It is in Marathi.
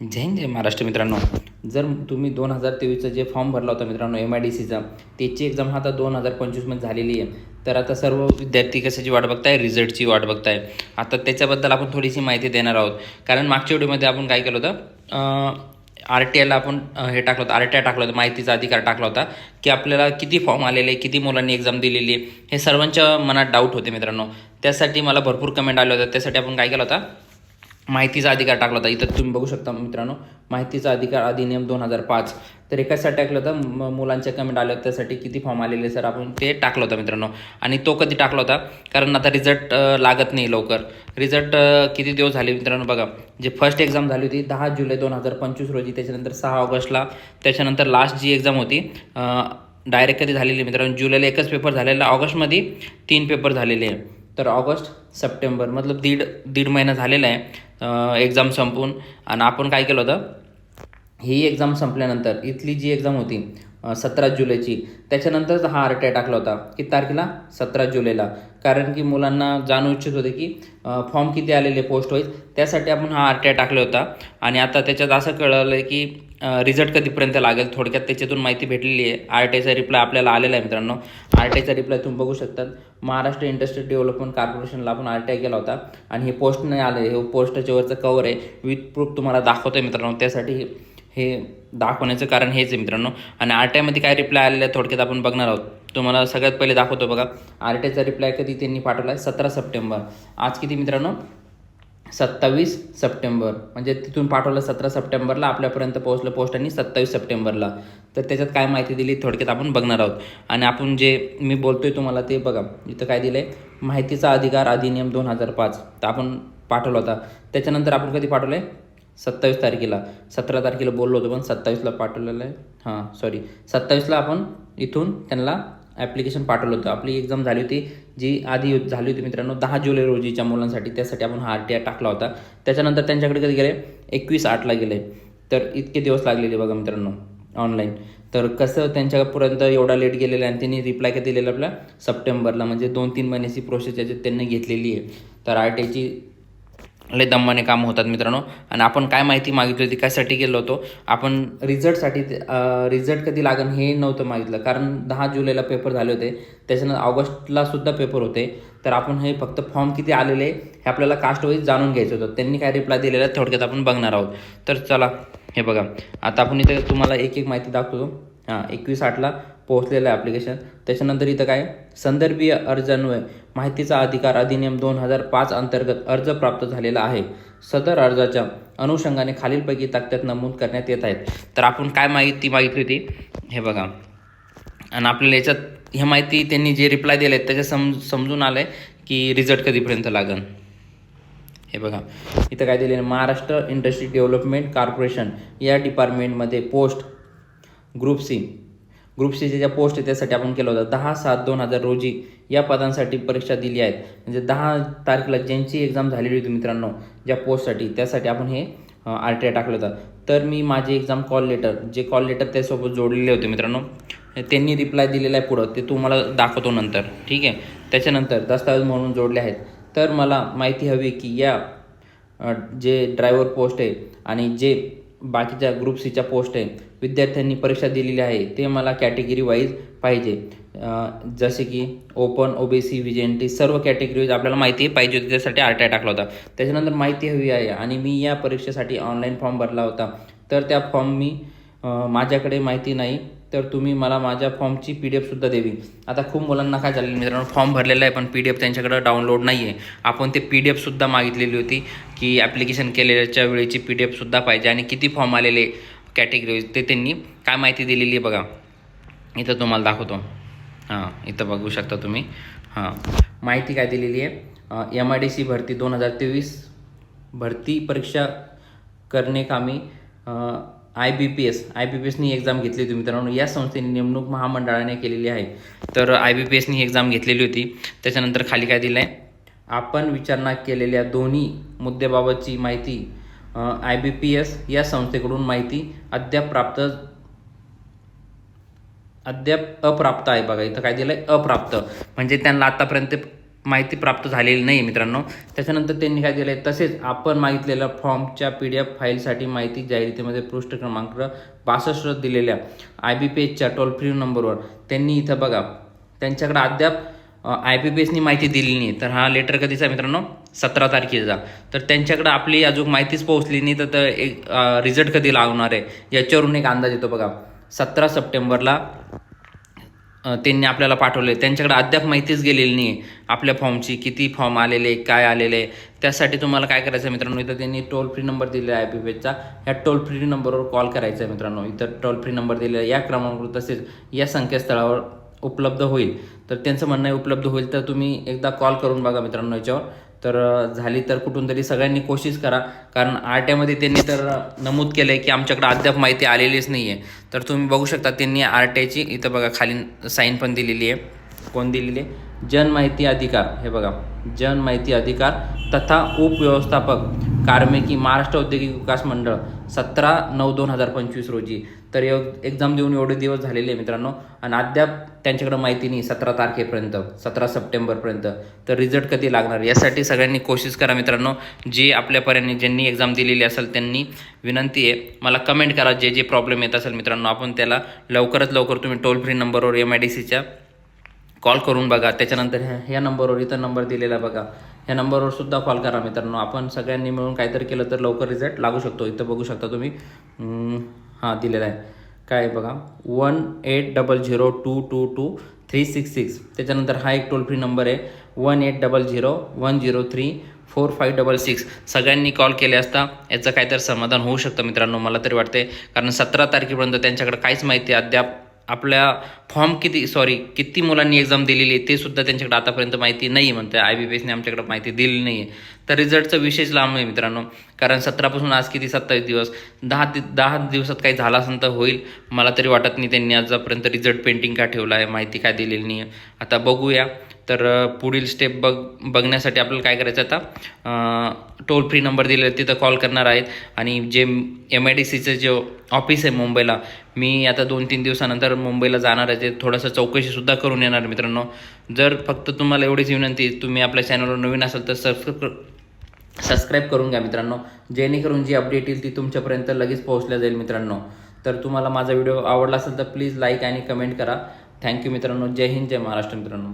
जय हिंद जय महाराष्ट्र मित्रांनो. जर तुम्ही 2023चा जे फॉर्म भरला होता मित्रांनो MIDCचा, त्याची एक्झाम आता 2025मध्ये झालेली आहे. तर आता सर्व विद्यार्थी कशाची वाट बघताय? रिझल्टची वाट बघताय. आता त्याच्याबद्दल आपण थोडीशी माहिती देणार आहोत. कारण मागच्या व्हिडिओमध्ये आपण काय केलं होतं, RTIला आपण हे टाकलं होतं, RTI टाकलं होतं, माहितीचा अधिकार टाकला होता की आपल्याला किती फॉर्म आलेले, किती मुलांनी एक्झाम दिलेली आहे, हे सर्वांच्या मनात डाऊट होते मित्रांनो. त्यासाठी मला भरपूर कमेंट आले होते. त्यासाठी आपण काय केलं होता, माहितीचा अधिकार टाकला होता. इथं तुम्ही बघू शकता मित्रांनो, माहितीचा अधिकार अधिनियम 2005. तर एकासाठी टाकलं होतं, मुलांच्या कमेंट आले होते त्यासाठी किती फॉर्म आलेले सर, आपण ते टाकलं होतं मित्रांनो. आणि तो कधी टाकला होता, कारण आता रिझल्ट लागत नाही लवकर. रिझल्ट किती दिवस झाले मित्रांनो बघा. जे फर्स्ट एक्झाम झाली होती 10 जुलै 2025 रोजी, त्याच्यानंतर 6 ऑगस्टला, त्याच्यानंतर लास्ट जी एक्झाम होती डायरेक्ट कधी झालेली मित्रांनो, जुलैला एकच पेपर झालेला, ऑगस्टमध्ये 3 पेपर झालेले आहे. तर ऑगस्ट सप्टेंबर मतलब दीड महिना झालेला आहे एक्झाम संपून. आणि आपण काय केलं होतं, ही एक्झाम संपल्यानंतर इथली जी एक्झाम होती 17 जुलैची, त्याच्यानंतरच हा RTI टाकला होता. किती तारखेला? 17 जुलैला. कारण की मुलांना जाणू इच्छित होते की फॉर्म किती आलेले पोस्ट वाईज, त्यासाठी आपण हा RTI टाकला होता. आणि आता त्याच्यात असं कळलं आहे की रिझल्ट कधीपर्यंत लागेल, थोडक्यात त्याच्यातून माहिती भेटलेली आहे. RTIचा रिप्लाय आपल्याला आलेला आहे मित्रांनो. RTIचा रिप्लाय तुम्ही बघू शकतात. महाराष्ट्र इंडस्ट्री डेव्हलपमेंट कॉर्पोरेशनला आपण RTI केला होता आणि हे पोस्ट नाही आलं. हे पोस्टच्या वरचं कवर आहे, विथ प्रूफ तुम्हाला दाखवतो आहे मित्रांनो. त्यासाठी हे दाखवण्याचं कारण हेच आहे मित्रांनो. आणि RTIमध्ये काय रिप्लाय आलेला आहे थोडक्यात आपण बघणार आहोत. तुम्हाला सगळ्यात पहिले दाखवतो बघा. RTIचा रिप्लाय कधी त्यांनी पाठवला आहे? 17 सप्टेंबर. आज किती मित्रांनो? 27 सप्टेंबर. म्हणजे तिथून पाठवलं 17 सप्टेंबरला, आपल्यापर्यंत पोहोचलं पोस्टाने 27 सप्टेंबरला. तर त्याच्यात काय माहिती दिली थोडक्यात आपण बघणार आहोत. आणि आपण जे मी बोलतोय तुम्हाला ते बघा, इथं काय दिलं आहे, माहितीचा अधिकार अधिनियम 2005. तर आपण पाठवला होता. त्याच्यानंतर आपण कधी पाठवलं आहे? 27 तारखेला. 17 तारखेला बोललो होतो पण 27ला पाठवलेलं आहे. सॉरी, 27ला आपण इथून त्यांना ॲप्लिकेशन पाठवलं होतं. आपली एक्झाम झाली होती जी आधी झाली होती मित्रांनो 10 जुलै रोजीच्या मुलांसाठी, त्यासाठी आपण हा RTI टाकला होता. त्याच्यानंतर त्यांच्याकडे कधी गेले? 21/8ला गेले. तर इतके दिवस लागलेले बघा मित्रांनो ऑनलाईन. तर कसं त्यांच्यापर्यंत एवढा लेट गेलेला आहे आणि त्यांनी रिप्लाय कधी दिलेला आपल्या सप्टेंबरला, म्हणजे 2-3 महिन्याची प्रोसेस त्याच्यात त्यांनी घेतलेली आहे. तर RTIची लय दम्माने काम होतात मित्रांनो. आणि आपण काय माहिती मागितली होती, कशासाठी गेलो होतो आपण? रिझल्टसाठी. रिझल्ट कधी लागेल हे नव्हतं मागितलं, कारण 10 जुलैला पेपर झाले होते, त्याच्यानंतर ऑगस्टला सुद्धा पेपर होते. तर आपण हे फक्त फॉर्म किती आलेले हे आपल्याला कास्ट वाईज जाणून घ्यायचं होतं. त्यांनी काय रिप्लाय दिलेला आहे थोडक्यात आपण बघणार आहोत. तर चला हे बघा. आता आपण इथे तुम्हाला एक एक माहिती दाखवतो. 21/8ला पोहोचलेलं आहे ॲप्लिकेशन. त्याच्यानंतर इथं काय, संदर्भीय अर्जान्वये माहितीचा अधिकार अधिनियम 2005 अंतर्गत अर्ज प्राप्त झालेला आहे. सदर अर्जाच्या अनुषंगाने खालीलपैकी तक्त्यात नमूद करण्यात येत आहेत. तर आपण काय माहिती मागितली होती हे बघा. आणि आपल्याला याच्यात ह्या माहिती त्यांनी जे रिप्लाय दिले आहेत त्याच्यात समजून आलं आहे की रिझल्ट कधीपर्यंत लागेल. हे बघा इथं काय दिले, महाराष्ट्र इंडस्ट्री डेव्हलपमेंट कॉर्पोरेशन या डिपार्टमेंटमध्ये पोस्ट ग्रुप सीच्या ज्या पोस्ट आहे त्यासाठी आपण केलं होतं 10/7/2000 रोजी या पदांसाठी परीक्षा दिली आहेत. म्हणजे 10 तारखेला ज्यांची एक्झाम झालेली होती मित्रांनो ज्या पोस्टसाठी, त्यासाठी आपण हे RTI टाकलं होतं. तर मी माझी एक्झाम कॉल लेटर त्यासोबत जोडलेले होते मित्रांनो. त्यांनी रिप्लाय दिलेला आहे पुढं, ते तुम्हाला दाखवतो नंतर, ठीक आहे. त्याच्यानंतर दस्तावेज म्हणून जोडले आहेत. तर मला माहिती हवी की या जे ड्रायव्हर पोस्ट आहे आणि जे बाकीच्या ग्रुप सीच्या पोस्ट आहे विद्यार्थ्यांनी परीक्षा दिलेली आहे ते मला कॅटेगरी वाईज पाहिजे. जसे की ओपन, OBC, VJNT सर्व कॅटेगरी वाईज आपल्याला माहिती पाहिजे होती, त्यासाठी RTI टाकला होता. त्याच्यानंतर माहिती हवी आहे आणि मी या परीक्षेसाठी ऑनलाईन फॉर्म भरला होता. तर त्या फॉर्म माझ्याकडे माहिती नाही, तर तुम्ही मला माझ्या फॉर्मची PDF सुद्धा द्यावी. आता खूप मुलांना काय झालेलं मित्रांनो, फॉर्म भरलेला आहे पण PDF त्यांच्याकडे डाउनलोड नाही आहे. आपण ते PDF सुद्धा मागितलेली होती की ॲप्लिकेशन केलेल्याच्या वेळेची PDF सुद्धा पाहिजे आणि किती फॉर्म आलेले कॅटेगरी ते त्यांनी काय माहिती दिलेली आहे बघा. इथं तुम्हाला दाखवतो. इथं बघू शकता तुम्ही. माहिती काय दिलेली आहे, MIDC भरती 2023 भरती परीक्षा करणे कामी IBPSनी एक्झाम घेतली होती मित्रांनो. या संस्थेने नेमणूक महामंडळाने केलेली आहे. तर IBPSनी एक्झाम घेतलेली होती. त्याच्यानंतर खाली काय दिलं आहे, आपण विचारणा केलेल्या दोन्ही मुद्द्याबाबतची माहिती IBPS या संस्थेकडून माहिती अद्याप अप्राप्त आहे. बघा इथं काय दिलं आहे, अप्राप्त. म्हणजे त्यांना आतापर्यंत माहिती प्राप्त झालेली नाही मित्रांनो. त्याच्यानंतर त्यांनी काय दिलं आहे, तसेच आपण मागितलेल्या फॉर्मच्या PDF फाईलसाठी माहिती जाहिरातीमध्ये पृष्ठ क्रमांक 62 दिलेल्या IBPSच्या टोल फ्री नंबरवर त्यांनी इथं बघा त्यांच्याकडे अद्याप IBPSनी माहिती दिली नाही. तर हा लेटर कधीचा आहे मित्रांनो, 17 तारखेचा. तर त्यांच्याकडे आपली अजून माहितीच पोहोचली नाही, तर एक रिझल्ट कधी लागणार आहे याच्यावरून एक अंदाज येतो बघा. 17 सप्टेंबरला त्यांनी आपल्याला पाठवले, त्यांच्याकडे अद्याप माहितीच गेलेली नाही आहे आपल्या फॉर्मची, किती फॉर्म आलेले, काय आलेले. त्यासाठी तुम्हाला काय करायचं मित्रांनो, इथं त्यांनी टोल फ्री नंबर दिलेला आहे IBPSचा. ह्या टोल फ्री नंबरवर कॉल करायचा आहे मित्रांनो. इथं टोल फ्री नंबर दिलेला आहे, या क्रमांकावर तसेच या संकेतस्थळावर उपलब्ध होईल. तर त्यांचं म्हणणं आहे उपलब्ध होईल, तर तुम्ही एकदा कॉल करून बघा मित्रांनो याच्यावर. तर झाली तर कुठून तरी सगळ्यांनी कोशिश करा, कारण RTIमध्ये त्यांनी तर नमूद केलं आहे की आमच्याकडे अद्याप माहिती आलेलीच नाही आहे. तर तुम्ही बघू शकता त्यांनी RTIची इथं बघा खाली साईन पण दिलेली आहे. कोण दिलेली आहे? जनमाहिती अधिकार. हे बघा, जनमाहिती अधिकार तथा उपव्यवस्थापक कार्मिकी महाराष्ट्र औद्योगिक विकास मंडळ 17/9/2025 रोजी. तर एक्झाम देऊन एवढे दिवस झालेले आहे मित्रांनो, आणि अद्याप त्यांच्याकडे माहिती नाही 17 तारखेपर्यंत, 17 सप्टेंबरपर्यंत. तर रिझल्ट कधी लागणार यासाठी सगळ्यांनी कोशिश करा मित्रांनो. जे आपल्यापर्यंत ज्यांनी एक्झाम दिलेली असेल त्यांनी विनंती आहे, मला कमेंट करा जे जे प्रॉब्लेम येत असेल मित्रांनो. आपण त्याला लवकरात लवकर तुम्ही टोल फ्री नंबरवर MIDCच्या कॉल करून बघा. त्याच्यानंतर ह्या नंबरवर इथं नंबर दिलेला बघा, ह्या नंबरवर सुद्धा कॉल करा मित्रांनो. आपण सगळ्यांनी मिळून काहीतरी केलं तर लवकर रिझल्ट लागू शकतो. इथं बघू शकता तुम्ही, हां दिलेला आहे काय बघा, 1800222366. त्याच्यानंतर हा एक टोल फ्री नंबर आहे 180010034566. सगळ्यांनी कॉल केले असता याचं काहीतरी समाधान होऊ शकतं मित्रांनो, मला तरी वाटते. कारण 17 तारखेपर्यंत त्यांच्याकडे काहीच माहिती अद्याप आपल्या फॉर्म किती मुलांनी एक्झाम दिलेली आहे ते सुद्धा त्यांच्याकडे आतापर्यंत माहिती नाही म्हणते. IBPSने आमच्याकडे माहिती दिली नाही आहे. तर रिझल्टचा विशेष लांब आहे मित्रांनो, कारण 17पासून आज किती 27 दिवस, 10 दिवसात काही झाला असेल तर होईल. मला तरी वाटत नाही त्यांनी आजपर्यंत रिझल्ट पेंटिंग का ठेवला आहे, माहिती काय दिलेली नाही आहे. आता बघूया. तर पुढील स्टेप बघण्यासाठी आपल्याला काय करायचं, आता टोल फ्री नंबर दिलेला तिथं कॉल करणार आहेत. आणि जे MIDCचं जे ऑफिस आहे मुंबईला, मी आता 2-3 दिवसानंतर मुंबईला जाणार आहे, ते थोडंसं चौकशीसुद्धा करून येणार मित्रांनो. जर फक्त तुम्हाला एवढीच विनंती, तुम्ही आपल्या चॅनलवर नवीन असाल तर सबस्क्राईब करून घ्या मित्रांनो, जेणेकरून जी अपडेट येईल ती तुमच्यापर्यंत लगेच पोहोचल्या जाईल मित्रांनो. तर तुम्हाला माझा व्हिडिओ आवडला असेल तर प्लीज लाईक आणि कमेंट करा. थँक्यू मित्रांनो. जय हिंद, जय महाराष्ट्र मित्रांनो.